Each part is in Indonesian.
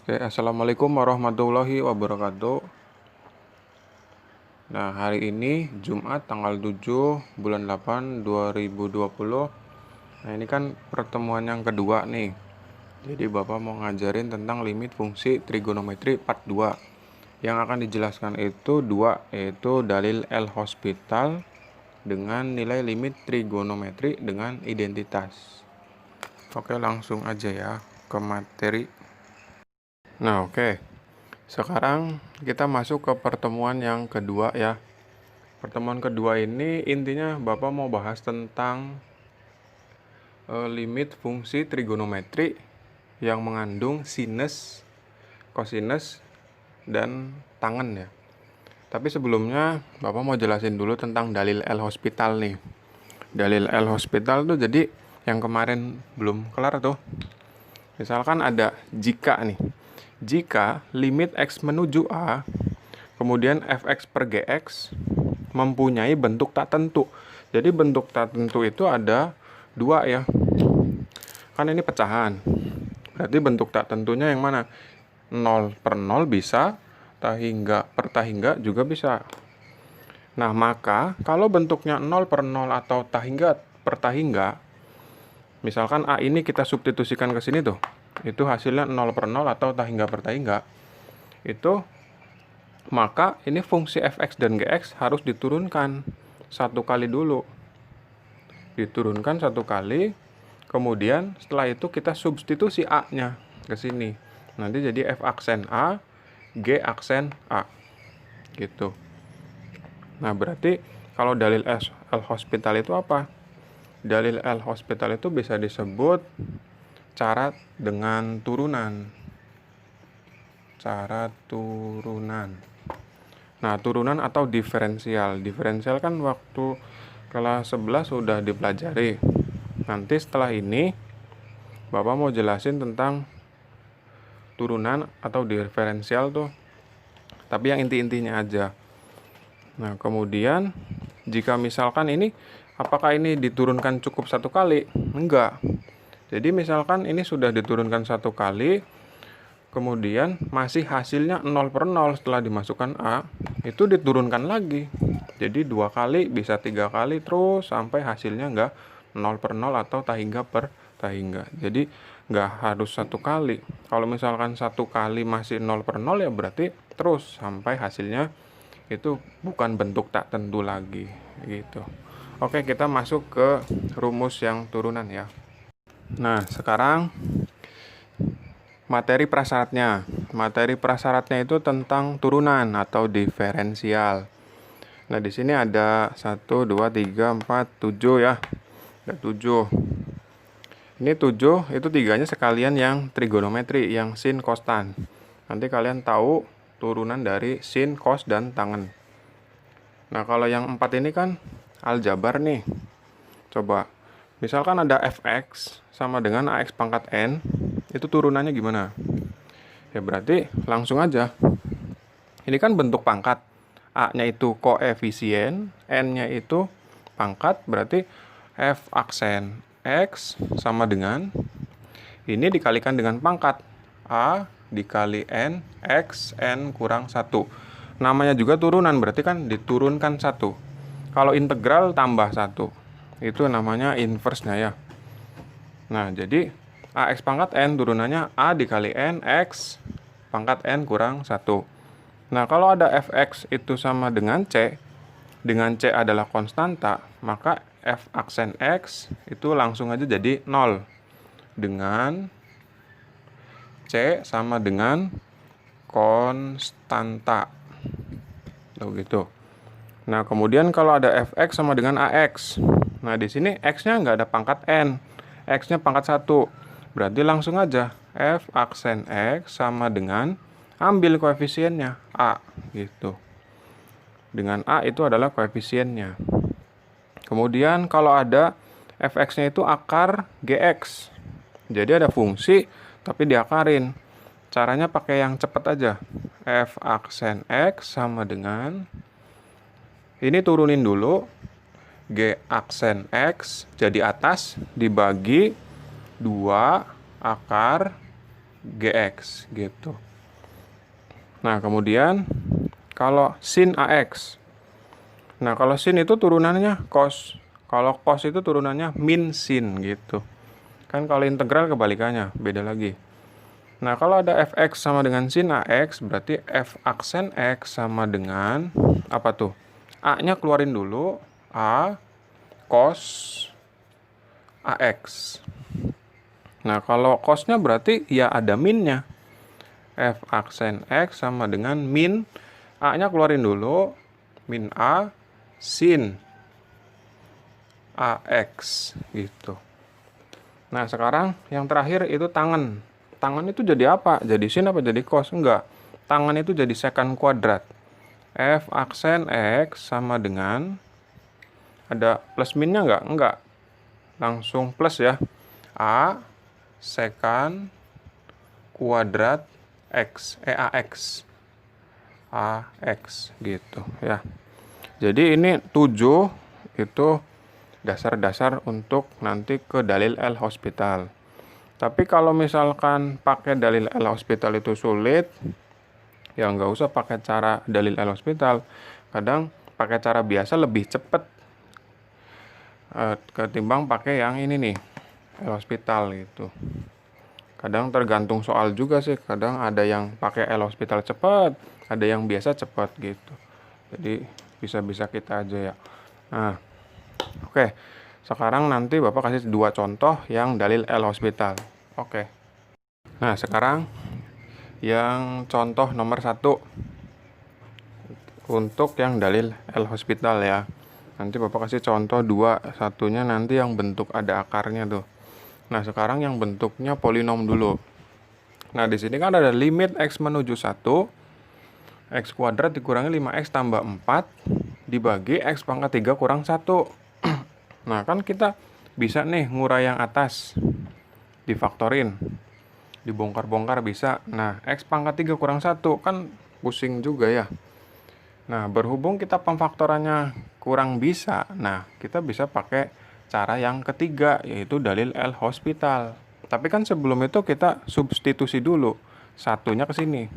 Oke, Assalamualaikum warahmatullahi wabarakatuh. Nah, hari ini Jumat tanggal 7 bulan 8 2020. Nah, ini kan pertemuan yang kedua nih. Jadi Bapak mau ngajarin tentang limit fungsi trigonometri part 2. Yang akan dijelaskan itu dua, yaitu dalil L'Hospital dengan nilai limit trigonometri dengan identitas. Oke, langsung aja ya ke materi. Nah, oke. Sekarang kita masuk ke pertemuan yang kedua ya. Pertemuan kedua ini intinya Bapak mau bahas tentang limit fungsi trigonometri yang mengandung sinus, kosinus, dan tangen ya. Tapi sebelumnya Bapak mau jelasin dulu tentang dalil L'Hospital nih. Dalil L'Hospital tuh jadi yang kemarin belum kelar tuh. Misalkan ada jika nih. Jika limit x menuju A, kemudian fx per gx mempunyai bentuk tak tentu. Jadi bentuk tak tentu itu ada dua ya. Kan ini pecahan. Berarti bentuk tak tentunya yang mana? 0 per 0 bisa, tahingga per tahingga juga bisa. Nah, maka kalau bentuknya 0 per 0 atau tahingga per tahingga, misalkan A ini kita substitusikan ke sini tuh. Itu hasilnya 0 per 0 atau tahingga per tahingga. Itu maka ini fungsi fx dan gx harus diturunkan satu kali dulu. Diturunkan satu kali, kemudian setelah itu kita substitusi A-nya ke sini. Nanti jadi f aksen A, g aksen A. Gitu. Nah, berarti kalau dalil L'Hospital itu apa? Dalil L'Hospital itu bisa disebut cara dengan turunan. Cara turunan. Nah, turunan atau diferensial. Diferensial kan waktu kelas 11 sudah dipelajari. Nanti setelah ini Bapak mau jelasin tentang turunan atau diferensial tuh. Tapi yang inti-intinya aja. Nah, kemudian jika misalkan ini apakah ini diturunkan cukup satu kali? Enggak. Jadi misalkan ini sudah diturunkan satu kali, kemudian masih hasilnya 0 per 0 setelah dimasukkan A, itu diturunkan lagi. Jadi 2 kali, bisa 3 kali, terus sampai hasilnya enggak 0 per 0 atau tahingga per tahingga. Jadi enggak harus satu kali. Kalau misalkan satu kali masih 0 per 0 ya berarti terus sampai hasilnya itu bukan bentuk tak tentu lagi. Gitu. Oke, kita masuk ke rumus yang turunan ya. Nah, sekarang materi prasyaratnya. Materi prasyaratnya itu tentang turunan atau diferensial. Nah, di sini ada 1, 2, 3, 4, 7 ya. Ada 7. Ini 7, itu tiganya sekalian yang trigonometri, yang sin, cos, tan. Nanti kalian tahu turunan dari sin, cos, dan tangen. Nah, kalau yang 4 ini kan aljabar nih. Coba. Misalkan ada fx sama dengan ax pangkat n, itu turunannya gimana? Ya berarti langsung aja. Ini kan bentuk pangkat. A-nya itu koefisien, n-nya itu pangkat, berarti f aksen x sama dengan ini dikalikan dengan pangkat. A dikali n, x, n kurang 1. Namanya juga turunan, berarti kan diturunkan 1. Kalau integral tambah 1. Itu namanya inverse-nya ya. Nah, jadi AX pangkat N turunannya A dikali N, X pangkat N kurang 1. Nah, kalau ada Fx itu sama dengan C adalah konstanta, maka F aksen X itu langsung aja jadi 0. Dengan C sama dengan konstanta. Gitu. Nah, kemudian kalau ada Fx sama dengan AX. Nah, di sini X-nya nggak ada pangkat N. X-nya pangkat 1. Berarti langsung aja F aksen X sama dengan ambil koefisiennya A. Gitu. Dengan A itu adalah koefisiennya. Kemudian kalau ada Fx-nya itu akar Gx. Jadi ada fungsi tapi diakarin. Caranya pakai yang cepat aja. F aksen X sama dengan ini turunin dulu. G aksen X jadi atas dibagi 2 akar GX gitu. Nah, kemudian kalau sin AX. Nah, kalau sin itu turunannya cos. Kalau cos itu turunannya min sin gitu. Kan kalau integral kebalikannya, beda lagi. Nah, kalau ada fx sama dengan sin AX, berarti f aksen x sama dengan apa tuh? A-nya keluarin dulu, A cos AX. Nah, kalau cosnya berarti ya ada minnya. F aksen X sama dengan min, A-nya keluarin dulu, min A sin AX gitu. Nah, sekarang yang terakhir itu tangen. Tangen itu jadi apa? Jadi sin apa jadi cos? Enggak. Tangen itu jadi secant kuadrat. F aksen X sama dengan, ada plus minnya enggak? Enggak. Langsung plus ya. A secant kuadrat X, AX. AX gitu ya. Jadi ini 7 itu dasar-dasar untuk nanti ke dalil L'Hospital. Tapi kalau misalkan pakai dalil L'Hospital itu sulit, ya nggak usah pakai cara dalil L'Hospital. Kadang pakai cara biasa lebih cepet ketimbang pakai yang ini nih, L'Hospital gitu. Kadang tergantung soal juga sih. Kadang ada yang pakai L'Hospital cepat, ada yang biasa cepat gitu. Jadi bisa-bisa kita aja ya. Nah, oke. Sekarang nanti Bapak kasih 2 contoh yang dalil L'Hospital. Oke. Nah, sekarang yang contoh nomor 1 untuk yang dalil L'Hospital ya. Nanti Bapak kasih contoh 2, satunya nanti yang bentuk ada akarnya tuh. Nah, sekarang yang bentuknya polinom dulu. Nah, di sini kan ada limit x menuju 1, x kuadrat dikurangi 5x tambah 4 dibagi x pangkat 3 kurang 1. Nah, kan kita bisa nih ngurai yang atas, difaktorin, dibongkar-bongkar bisa. Nah, x pangkat 3 kurang 1 kan pusing juga ya. Nah, berhubung kita pemfaktorannya kurang bisa, nah kita bisa pakai cara yang ketiga, yaitu dalil L'Hospital. Tapi kan sebelum itu kita substitusi dulu. Satunya ke sini.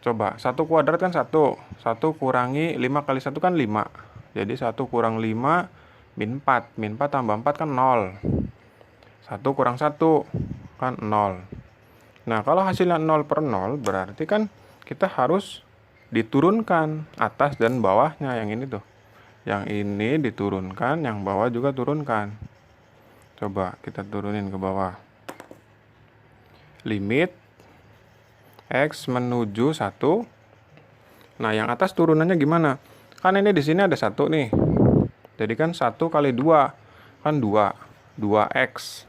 Coba, 1 kuadrat kan 1. 1 kurangi 5 kali 1 kan 5. Jadi 1 kurang 5 min 4. Min 4 tambah 4 kan 0. 1 kurang 1 kan 0. Nah, kalau hasilnya 0 per 0, berarti kan kita harus diturunkan atas dan bawahnya. Yang ini tuh. Yang ini diturunkan, yang bawah juga turunkan. Coba kita turunin ke bawah. Limit x menuju 1. Nah, yang atas turunannya gimana? Kan ini di sini ada 1 nih. Jadi kan 1 kali 2 kan 2. 2x.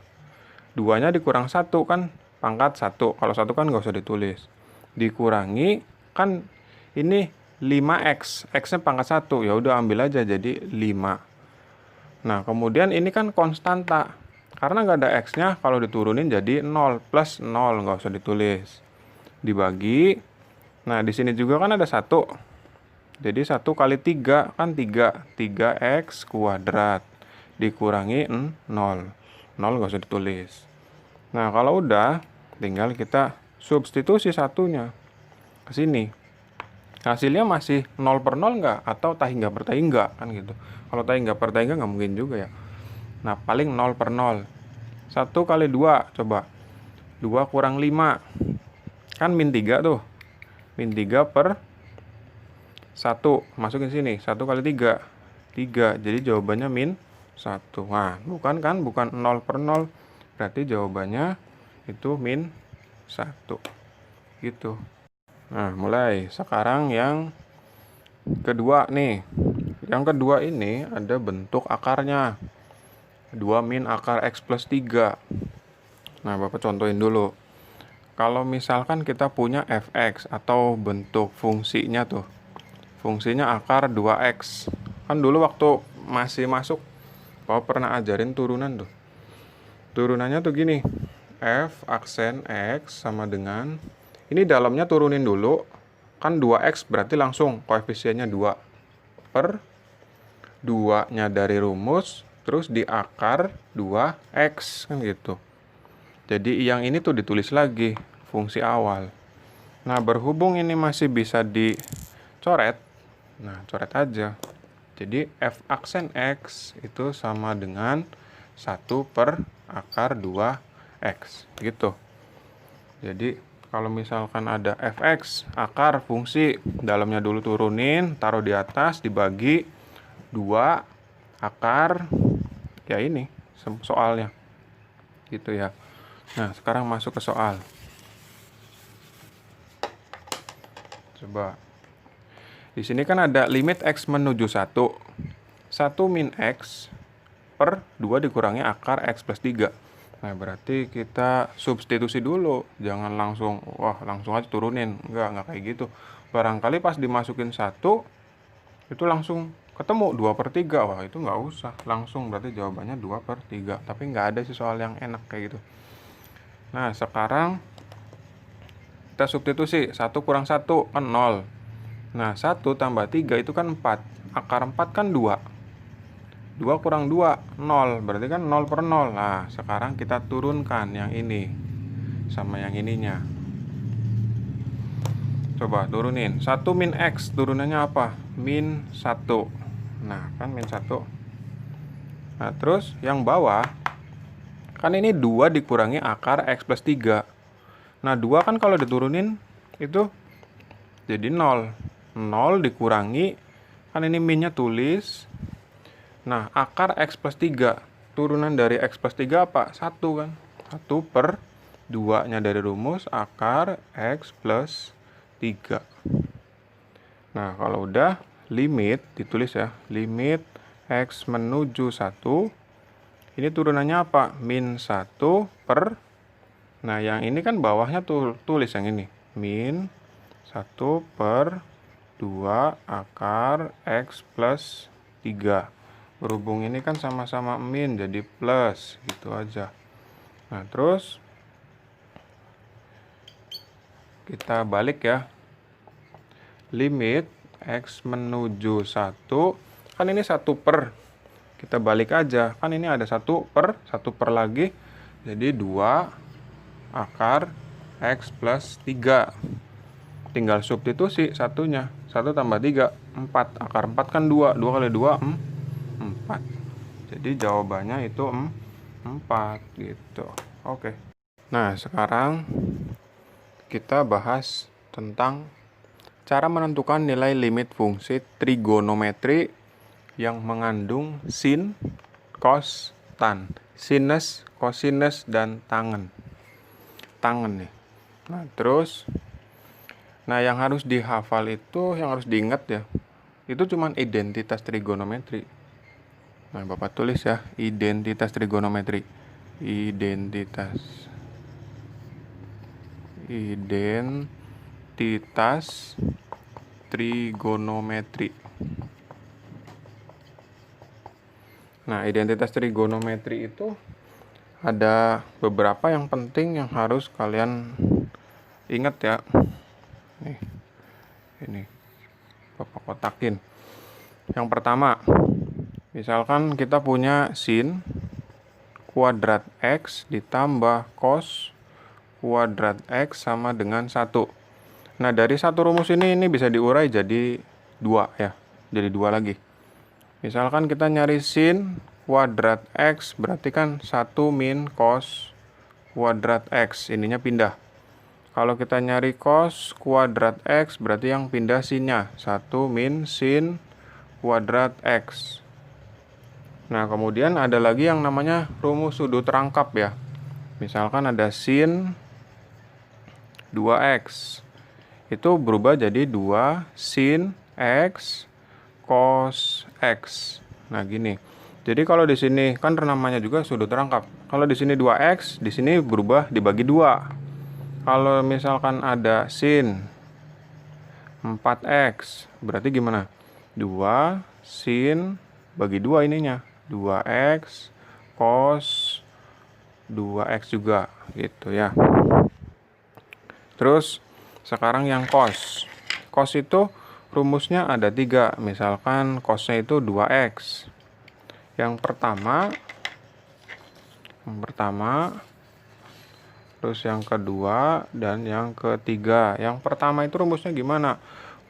2-nya dikurang 1 kan pangkat 1. Kalau 1 kan nggak usah ditulis. Dikurangi kan ini 5x, x-nya pangkat 1, ya udah ambil aja jadi 5. Nah, kemudian ini kan konstanta. Karena nggak ada x-nya, kalau diturunin jadi 0 plus 0, nggak usah ditulis. Dibagi. Nah, di sini juga kan ada 1. Jadi 1 kali 3 kan 3. 3x kuadrat dikurangi 0. 0 nggak usah ditulis. Nah, kalau udah, tinggal kita substitusi satunya ke sini. Hasilnya masih 0 per 0 nggak? Atau tahingga per tahingga kan gitu. Kalau tahingga per tahingga nggak mungkin juga ya. Nah, paling 0 per 0. 1 kali 2, coba. 2 kurang 5. Kan min 3 tuh. Min 3 per 1. Masukin sini. 1 kali 3. 3. Jadi jawabannya min 1. Nah, bukan kan? Bukan 0 per 0. Berarti jawabannya itu min 1. Gitu. Nah, mulai sekarang yang kedua nih. Yang kedua ini ada bentuk akarnya. 2 min akar x plus 3. Nah, Bapak contohin dulu. Kalau misalkan kita punya fx atau bentuk fungsinya tuh. Fungsinya akar 2x. Kan dulu waktu masih masuk, Bapak pernah ajarin turunan tuh. Turunannya tuh gini. F aksen x sama dengan, ini dalamnya turunin dulu. Kan 2x berarti langsung koefisiennya 2 per 2-nya dari rumus, terus di akar 2x kan gitu. Jadi yang ini tuh ditulis lagi. fungsi awal. Nah, berhubung ini masih bisa dicoret, nah coret aja. Jadi f aksen x itu sama dengan 1 per akar 2x gitu. Jadi kalau misalkan ada fx akar fungsi, dalamnya dulu turunin, taruh di atas, dibagi 2 akar ya ini soalnya gitu ya. Nah, sekarang masuk ke soal. Coba. Di sini kan ada limit x menuju 1. 1 min x per 2 dikurangi akar x plus 3. Nah, berarti kita substitusi dulu. Jangan langsung, wah langsung aja turunin. Enggak kayak gitu. Barangkali pas dimasukin 1, itu langsung ketemu 2/3. Wah, itu nggak usah. Langsung berarti jawabannya 2/3. Tapi nggak ada sih soal yang enak kayak gitu. Nah, sekarang kita substitusi. 1 kurang 1 kan 0. Nah, 1 tambah 3 itu kan 4. Akar 4 kan 2. 2 kurang 2, 0. Berarti kan 0 per 0. Nah, sekarang kita turunkan yang ini sama yang ininya. Coba turunin. 1 min x, turunannya apa? Min 1. Nah, kan min 1. Nah, terus yang bawah, kan ini 2 dikurangi akar x plus 3. Nah, 2 kan kalau diturunin, itu jadi 0. 0 dikurangi, kan ini minnya tulis. Nah, akar x plus 3. Turunan dari x plus 3 apa? 1 kan? 1 per 2-nya dari rumus akar x plus 3. Nah, kalau udah, limit, ditulis ya. Limit x menuju 1. Ini turunannya apa? Min 1 per. Nah, yang ini kan bawahnya tulis yang ini. Min 1 per 2 akar x plus 3. Berhubung ini kan sama-sama min, jadi plus, gitu aja. Nah, terus kita balik ya. Limit x menuju 1, kan ini 1 per. Kita balik aja, kan ini ada 1 per lagi. Jadi 2 akar x plus 3. Tinggal substitusi satunya. 1 tambah 3, 4. Akar 4 kan 2. 2 kali 2, 4. Jadi jawabannya itu 4 gitu. Oke. Nah, sekarang kita bahas tentang cara menentukan nilai limit fungsi trigonometri yang mengandung sin, cos, tan. Sinus, cosinus, dan tangen. Tangen nih. Nah, terus yang harus dihafal itu, yang harus diingat ya, itu cuman identitas trigonometri. Nah, Bapak tulis ya, identitas trigonometri. Identitas trigonometri. Nah, identitas trigonometri itu ada beberapa yang penting yang harus kalian ingat ya. Ini Bapak kotakin. Yang pertama, misalkan kita punya sin kuadrat x ditambah cos kuadrat x sama dengan 1. Nah, dari satu rumus ini bisa diurai jadi 2 ya. Jadi 2 lagi. Misalkan kita nyari sin kuadrat x, berarti kan 1 min cos kuadrat x. Ininya pindah. Kalau kita nyari cos kuadrat x, berarti yang pindah sinnya. 1 min sin kuadrat x. Nah, kemudian ada lagi yang namanya rumus sudut rangkap ya. Misalkan ada sin 2x. Itu berubah jadi 2 sin x cos x. Nah, gini. Jadi kalau di sini kan namanya juga sudut rangkap. Kalau di sini 2x, di sini berubah dibagi 2. Kalau misalkan ada sin 4x, berarti gimana? 2 sin bagi 2 ininya. 2x cos 2x juga gitu ya. Terus sekarang yang cos. Cos itu rumusnya ada 3. Misalkan cosnya itu 2x. Yang pertama terus yang kedua, dan yang ketiga. Yang pertama itu rumusnya gimana?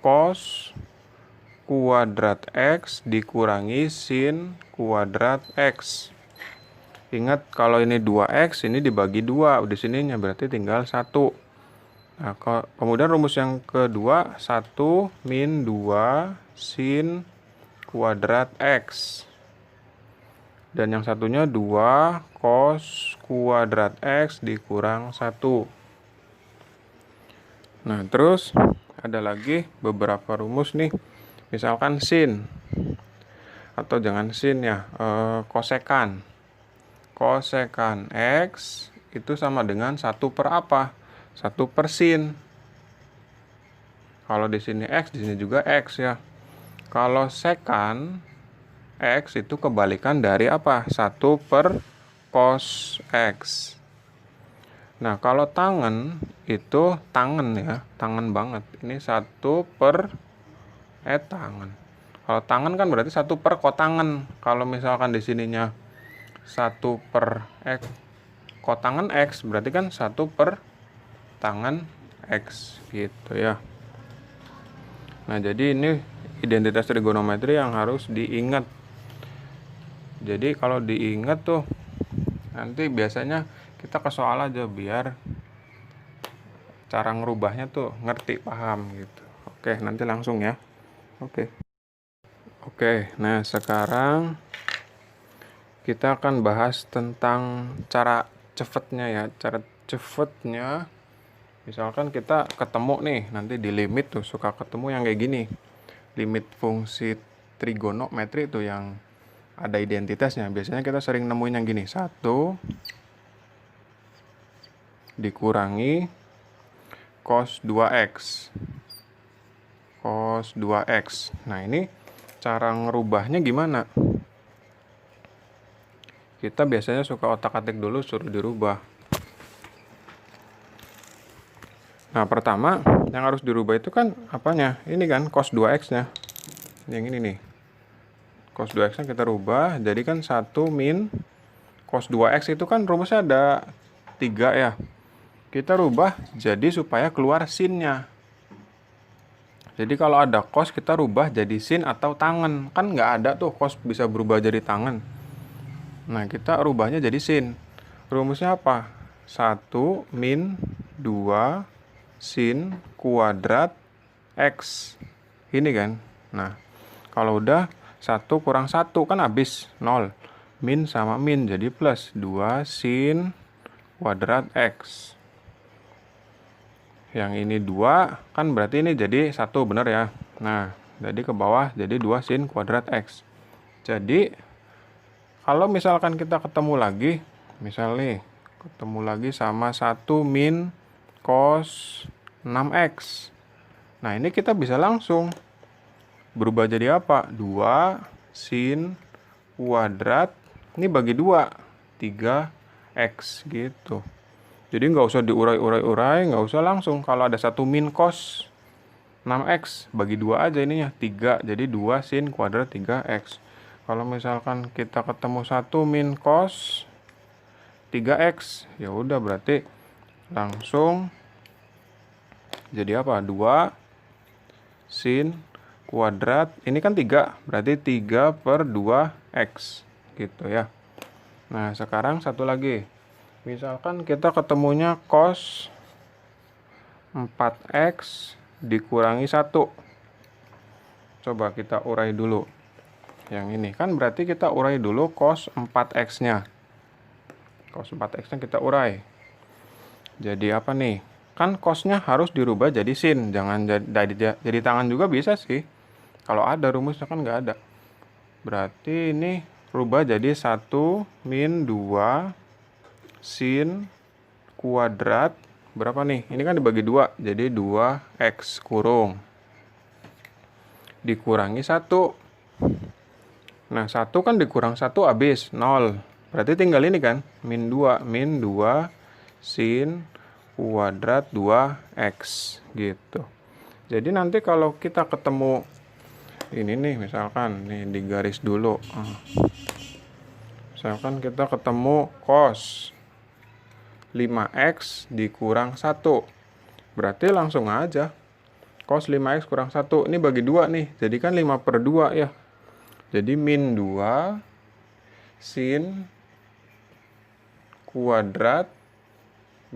Cos kuadrat X dikurangi sin kuadrat X. Ingat kalau ini 2X, ini dibagi 2. Di sininya berarti tinggal 1. Nah, kemudian rumus yang kedua, 1 min 2 sin kuadrat X. Dan yang satunya 2 cos kuadrat X dikurang 1. Nah, terus ada lagi beberapa rumus nih. Misalkan sin. Atau jangan sin ya, kosekan. Kosekan X itu sama dengan 1 per apa? 1 per sin. Kalau di sini X, di sini juga X ya. Kalau sekan X itu kebalikan dari apa? 1 per cos X. Nah, kalau tangen itu tangen ya, tangen banget. Ini 1 per tangen. Kalau tangen kan berarti 1 per kotangen. Kalau misalkan di sininya 1 per X kotangan X, berarti kan 1 per tangan X gitu ya. Nah, jadi ini identitas trigonometri yang harus diingat. Jadi kalau diingat tuh nanti biasanya kita ke soal aja biar cara ngerubahnya tuh ngerti, paham gitu. Oke, nanti langsung ya. Oke, nah sekarang kita akan bahas tentang cara cepetnya ya. Cara cepetnya, misalkan kita ketemu nih, nanti di limit tuh suka ketemu yang kayak gini. Limit fungsi trigonometri tuh yang ada identitasnya. Biasanya kita sering nemuin yang gini. 1 dikurangi cos 2x. Cos 2x. Nah, ini cara ngerubahnya gimana? Kita biasanya suka otak-atik dulu, suruh dirubah. Nah, pertama yang harus dirubah itu kan apanya? Ini kan cos 2x-nya. Yang ini nih. Cos 2x-nya kita rubah, jadi kan 1 min cos 2x itu kan rumusnya ada 3 ya. Kita rubah jadi supaya keluar sin-nya. Jadi kalau ada cos kita rubah jadi sin atau tangen. Kan nggak ada tuh cos bisa berubah jadi tangen. Nah, kita rubahnya jadi sin. Rumusnya apa? 1 min 2 sin kuadrat X. Ini kan. Nah, kalau udah 1 kurang 1 kan habis 0. Min sama min jadi plus 2 sin kuadrat X. Yang ini 2 kan berarti ini jadi 1, benar ya. Nah, jadi ke bawah jadi 2 sin kuadrat X. Jadi kalau misalkan kita ketemu lagi, misal nih, ketemu lagi sama 1 min cos 6x. Nah, ini kita bisa langsung berubah jadi apa? 2 sin kuadrat, ini bagi 2, 3x gitu. Jadi nggak usah diurai-urai, nggak usah langsung. Kalau ada 1 min cos 6x, bagi 2 aja ininya, 3. Jadi 2 sin kuadrat 3x. Kalau misalkan kita ketemu 1 min cos 3x, ya udah berarti langsung jadi apa? 2 sin kuadrat, ini kan 3, berarti 3 per 2x gitu ya. Nah, sekarang satu lagi. Misalkan kita ketemunya cos 4x dikurangi 1. Coba kita urai dulu. Yang ini kan berarti kita urai dulu cos 4x-nya. Cos 4x-nya kita urai. Jadi apa nih? Kan cosnya harus dirubah jadi sin. Jangan jadi tangan juga bisa sih. Kalau ada rumusnya kan nggak ada. Berarti ini rubah jadi 1 min 2 sin kuadrat. Berapa nih? Ini kan dibagi 2. Jadi 2x kurung. Dikurangi 1. Nah, 1 kan dikurang 1 habis 0. Berarti tinggal ini kan, min 2 sin kuadrat 2x gitu. Jadi nanti kalau kita ketemu ini nih, misalkan nih di garis dulu. Misalkan kita ketemu cos 5x dikurang 1. Berarti langsung aja. Cos 5x kurang 1. Ini bagi 2 nih. Jadi kan 5/2 ya. Jadi min 2 sin kuadrat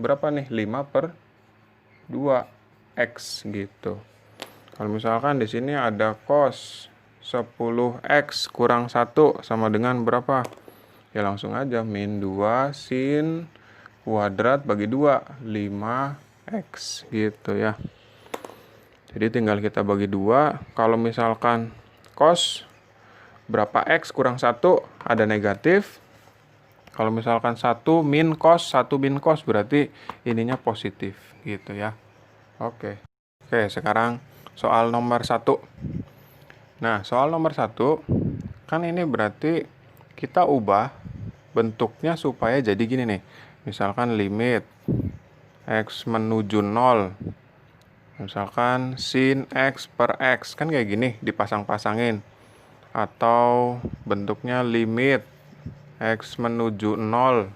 berapa nih? 5/2x gitu. Kalau misalkan di sini ada cos 10x kurang 1 sama dengan berapa? Ya langsung aja min 2 sin kuadrat bagi 2, 5x gitu ya. Jadi tinggal kita bagi 2. Kalau misalkan cos berapa x kurang 1 ada negatif. Kalau misalkan 1 min cos berarti ininya positif gitu ya. Oke, sekarang soal nomor 1. Nah, soal nomor 1 kan ini berarti kita ubah bentuknya supaya jadi gini nih. Misalkan limit x menuju 0. Misalkan sin x per x kan kayak gini dipasang-pasangin. Atau bentuknya limit x menuju 0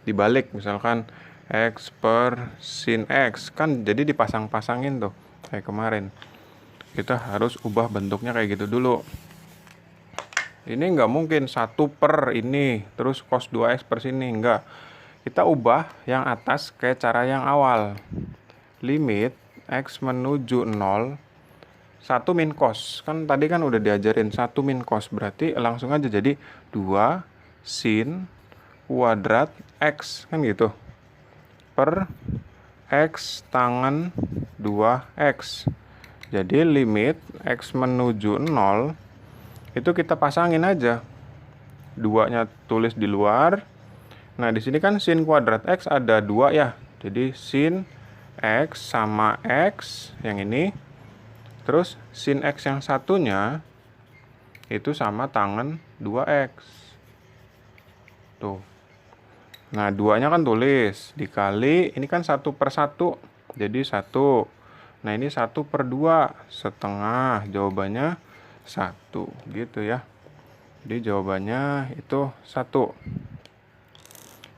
dibalik, misalkan x per sin x kan jadi dipasang-pasangin tuh kayak kemarin. Kita harus ubah bentuknya kayak gitu dulu. Ini nggak mungkin 1 per ini terus cos 2x per sini, enggak. Kita ubah yang atas kayak cara yang awal. Limit x menuju 0 1 min cos. Kan tadi kan udah diajarin 1 min cos, berarti langsung aja jadi 2 sin kuadrat x kan gitu. Per x tangen 2x. Jadi limit x menuju 0 itu kita pasangin aja. 2-nya tulis di luar. Nah, di sini kan sin kuadrat x ada 2 ya. Jadi sin x sama x yang ini. Terus sin x yang satunya itu sama tangen 2x. Tuh. Nah, 2-nya kan tulis dikali ini kan 1/1. Jadi 1. Nah, ini 1/2 setengah. Jawabannya 1 gitu ya. Jadi jawabannya itu 1.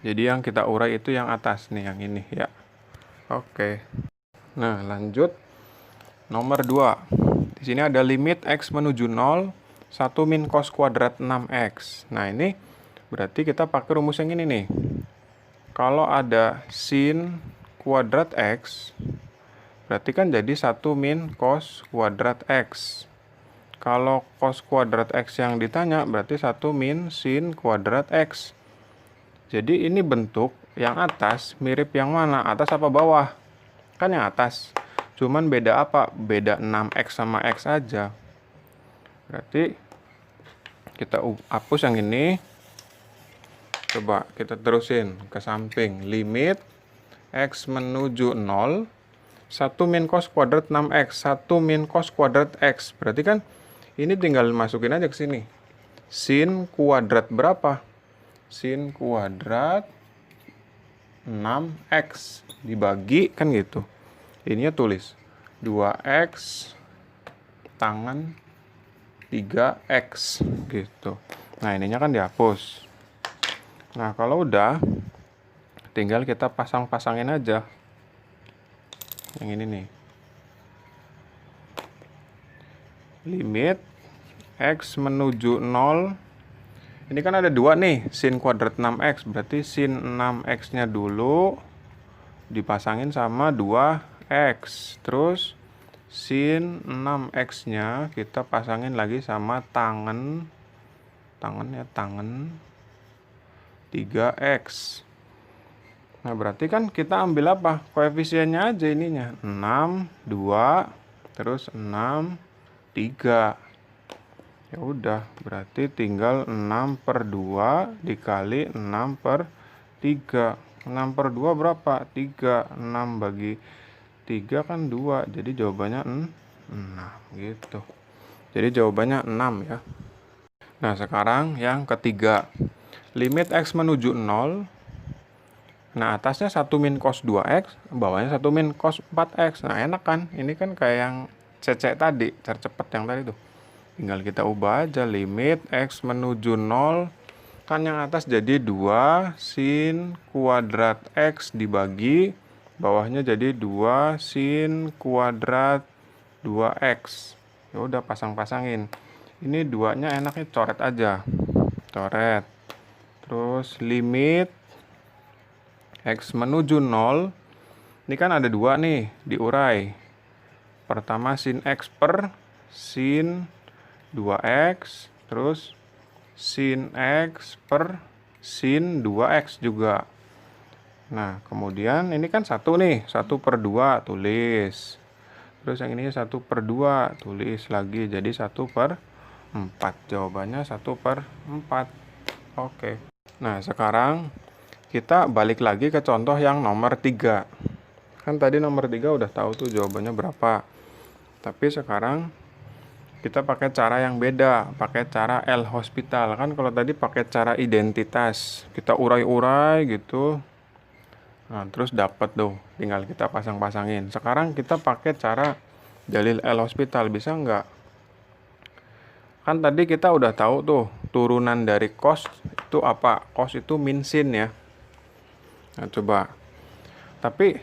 Jadi yang kita urai itu yang atas nih, yang ini ya. Oke. Nah, lanjut nomor 2. Di sini ada limit x menuju 0 1 min cos kuadrat 6x. Nah, ini berarti kita pakai rumus yang ini nih. Kalau ada sin kuadrat x berarti kan jadi 1 min cos kuadrat x. Kalau cos kuadrat x yang ditanya berarti 1 min sin kuadrat x. Jadi ini bentuk yang atas mirip yang mana? Atas apa bawah? Kan yang atas. Cuman beda apa? Beda 6x sama x aja. Berarti kita hapus yang ini. Coba kita terusin ke samping. Limit x menuju 0 1 min cos kuadrat 6x. 1 min cos kuadrat x. Berarti kan ini tinggal masukin aja ke sini. Sin kuadrat berapa? Sin kuadrat 6x dibagi kan gitu. Ininya tulis 2x tangen 3x gitu. Nah, ininya kan dihapus. Nah, kalau udah tinggal kita pasang-pasangin aja. Yang ini nih. Limit x menuju 0. Ini kan ada 2 nih, sin kuadrat 6x. Berarti sin 6x-nya dulu dipasangin sama 2x. Terus sin 6x-nya kita pasangin lagi sama tangen 3x. Nah, berarti kan kita ambil apa? Koefisiennya aja ininya. 6, 2, terus 6, 3. Ya udah, berarti tinggal 6/2 dikali 6/3. 6/2 berapa? 3. 6 bagi 3 kan 2. Jadi jawabannya 6 gitu. Jadi jawabannya 6 ya. Nah, sekarang yang ketiga. Limit x menuju 0. Nah, atasnya 1 min cos 2x, bawahnya 1 min cos 4x. Nah, enak kan? Ini kan kayak yang cecek tadi, cara cepet yang tadi tuh. Tinggal kita ubah aja limit x menuju 0 Kan yang atas jadi 2 sin kuadrat X dibagi bawahnya jadi 2 sin kuadrat 2X. Ya udah pasang-pasangin. Ini duanya enaknya coret aja. Coret. Terus limit X menuju 0. Ini kan ada 2 nih, diurai. Pertama sin X per sin 2X, terus sin X per sin 2X juga. Nah, kemudian ini kan 1 nih, 1 per 2 tulis. Terus yang ini 1 per 2 tulis lagi, jadi 1 per 4. Jawabannya 1 per 4. Oke. Nah, sekarang kita balik lagi ke contoh yang nomor 3. Kan tadi nomor 3 udah tahu tuh jawabannya berapa. Tapi sekarang kita pakai cara yang beda, pakai cara L'Hospital. Kan kalau tadi pakai cara identitas, kita urai-urai gitu. Nah, terus dapat tuh, tinggal kita pasang-pasangin. Sekarang kita pakai cara dalil L'Hospital, bisa nggak? Kan tadi kita udah tahu tuh, turunan dari cos itu apa? Cos itu min sin ya. Nah, coba. Tapi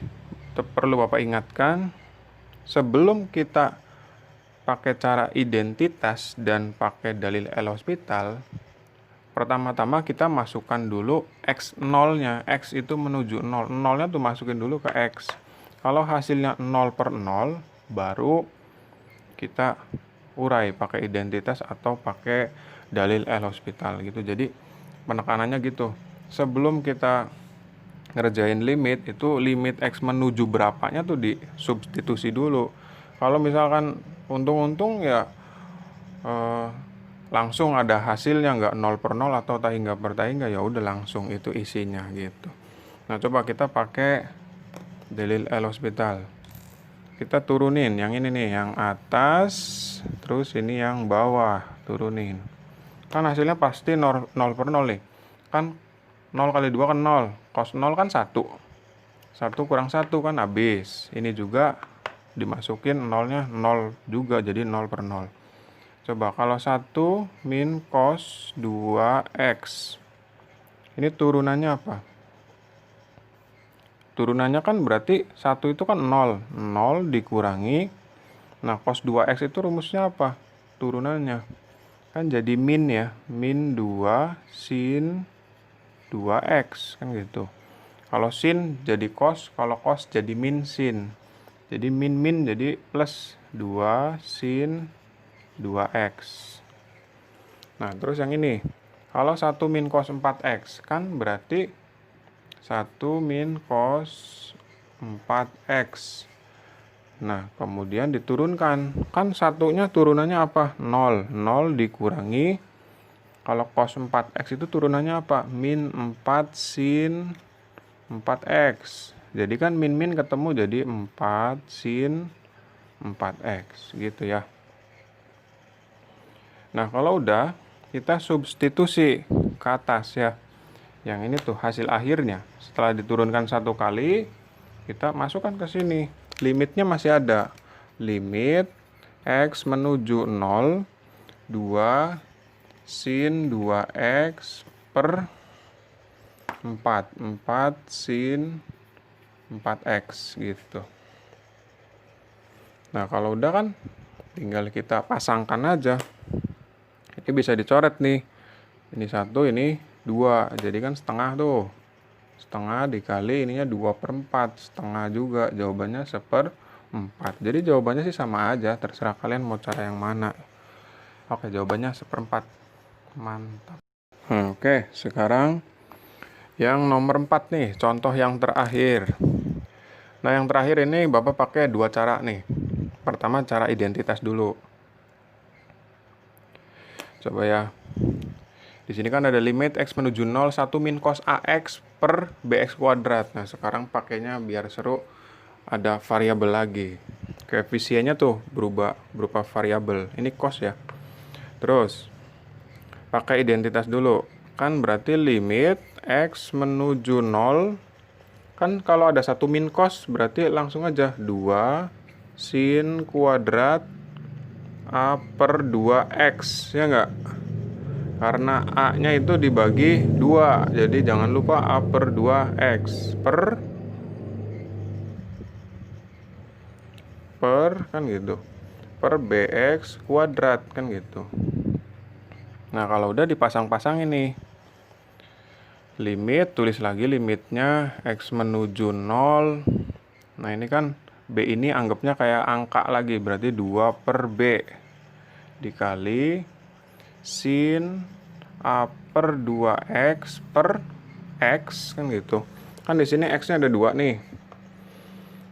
perlu Bapak ingatkan, sebelum kita pakai cara identitas dan pakai dalil L'Hospital, pertama-tama kita masukkan dulu X 0-nya. X itu menuju 0. 0-nya tuh masukin dulu ke X. Kalau hasilnya 0 per 0, baru kita urai pakai identitas atau pakai dalil L'Hospital gitu. Jadi penekanannya gitu. Sebelum kita ngerjain limit, itu limit X menuju berapanya tuh disubstitusi dulu. Kalau misalkan untung-untung ya langsung ada hasilnya, nggak 0 per 0 atau tahingga per tahingga, ya udah langsung itu isinya gitu. Nah, coba kita pakai dalil L'Hospital. Kita turunin yang ini nih, yang atas, terus ini yang bawah, turunin. Kan hasilnya pasti 0 per 0 nih. Kan 0 kali 2 kan 0. Cos 0 kan 1. 1 kurang 1 kan habis. Ini juga dimasukin 0-nya 0 juga, jadi 0 per 0. Coba kalau 1 min cos 2X. Ini turunannya apa? Turunannya kan berarti 1 itu kan 0. 0 dikurangi. Nah, cos 2X itu rumusnya apa? Turunannya. Kan jadi min ya. Min 2 sin 2X. Kan gitu. Kalau sin jadi cos. Kalau cos jadi min sin. Jadi min jadi plus 2 sin 2X. Nah, terus yang ini. Kalau 1 min cos 4X, kan berarti 1 min cos 4X. Nah, kemudian diturunkan. Kan satunya turunannya apa? 0. 0 dikurangi. Kalau cos 4X itu turunannya apa? Min 4 sin 4X. Jadi kan min ketemu jadi 4 sin 4X gitu ya. Nah, kalau udah kita substitusi ke atas ya. Yang ini tuh hasil akhirnya. Setelah diturunkan 1 kali, kita masukkan ke sini. Limitnya masih ada. Limit X menuju 0, 2 sin 2X per 4. 4 sin 4X gitu. Nah, kalau udah kan tinggal kita pasangkan aja. Ini bisa dicoret nih. Ini 1, ini 2. Jadi kan setengah tuh. Setengah dikali ininya 2 per 4. Setengah juga. Jawabannya 1/4. Jadi jawabannya sih sama aja. Terserah kalian mau cara yang mana. Oke, jawabannya 1/4. Mantap. Oke, sekarang yang nomor 4 nih. Contoh yang terakhir. Nah, yang terakhir ini Bapak pakai 2 cara nih. Pertama cara identitas dulu. Coba ya. Di sini kan ada limit X menuju 0, 1 min cos AX per BX kuadrat. Nah, sekarang pakainya biar seru, ada variabel lagi. Koefisiennya tuh berubah berupa variabel. Ini cos ya. Terus pakai identitas dulu. Kan berarti limit X menuju 0. Kan kalau ada 1 min cos berarti langsung aja 2 sin kuadrat A per 2X, ya enggak? Karena A-nya itu dibagi 2, jadi jangan lupa A per 2X per kan gitu, per BX kuadrat kan gitu. Nah, kalau udah dipasang-pasang ini, limit, tulis lagi limitnya X menuju 0. Nah, ini kan B ini anggapnya kayak angka lagi, berarti 2 per B dikali sin A per 2X per X kan gitu. Kan di sini X-nya ada 2 nih.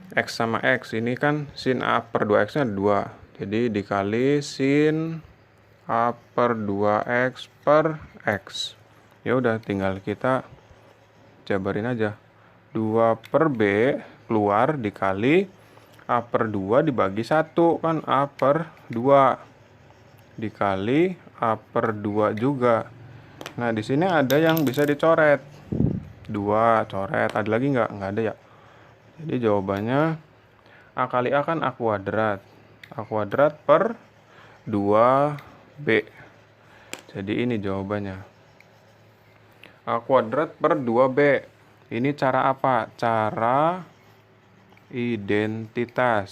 X sama X, ini kan sin A per 2X-nya ada 2. Jadi dikali sin A per 2X per X. Ya udah, tinggal kita jabarin aja. 2 per B keluar dikali A per 2 dibagi 1, kan A per 2 dikali A per 2 juga. Nah, di sini ada yang bisa dicoret. 2 coret, ada lagi nggak? Nggak ada ya. Jadi jawabannya A kali A kan A kuadrat. A kuadrat per 2B. Jadi ini jawabannya. A kuadrat per 2B. Ini cara apa? Cara identitas.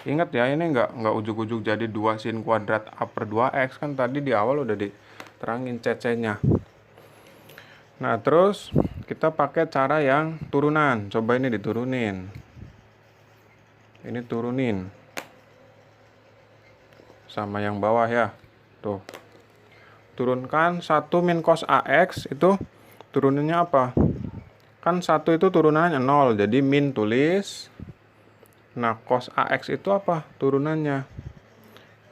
Ingat ya, ini nggak ujuk-ujuk jadi 2 sin kuadrat A per 2X. Kan tadi di awal udah diterangin CC-nya. Nah, terus kita pakai cara yang turunan. Coba ini diturunin. Ini turunin. Sama yang bawah ya. Tuh. Turunkan 1 min cos AX itu turunannya apa? Kan 1 itu turunannya 0. Jadi min tulis. Nah, cos AX itu apa turunannya?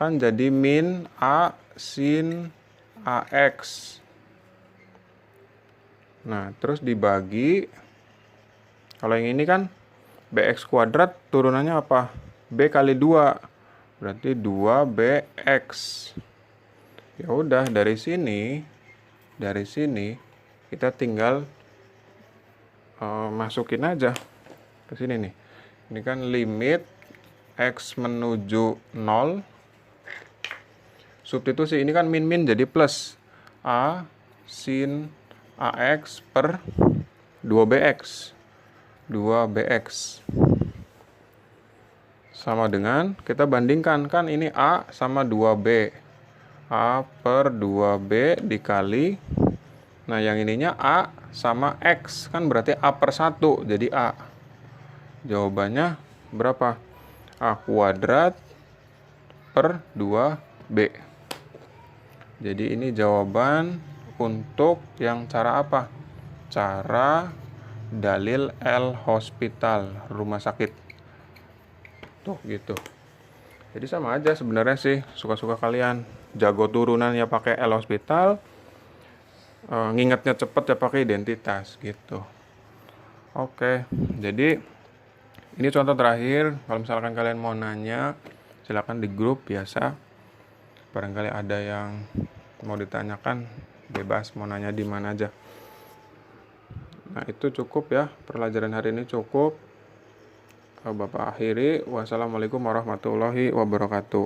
Kan jadi min A sin AX. Nah, terus dibagi. Kalau yang ini kan BX kuadrat turunannya apa? B kali 2. Berarti 2BX. Ya udah, dari sini kita tinggal masukin aja ke sini nih. Ini kan limit X menuju 0. Substitusi ini kan min jadi plus. A sin AX per 2BX. 2BX. Sama dengan, kita bandingkan. Kan ini A sama 2B. A per 2B dikali. Nah, yang ininya A sama X. Kan berarti A per 1. Jadi A. Jawabannya berapa? A kuadrat per 2B. Jadi ini jawaban untuk yang cara apa? Cara dalil L hospital, rumah sakit. Tuh gitu. Jadi sama aja sebenarnya sih, suka-suka kalian. Jago turunan ya pakai L hospital, ngingetnya cepet ya pakai identitas gitu. Oke, jadi ini contoh terakhir. Kalau misalkan kalian mau nanya, silakan di grup biasa. Barangkali ada yang mau ditanyakan, bebas mau nanya di mana aja. Nah, itu cukup ya, pelajaran hari ini cukup. Bapak akhiri. Wassalamualaikum warahmatullahi wabarakatuh.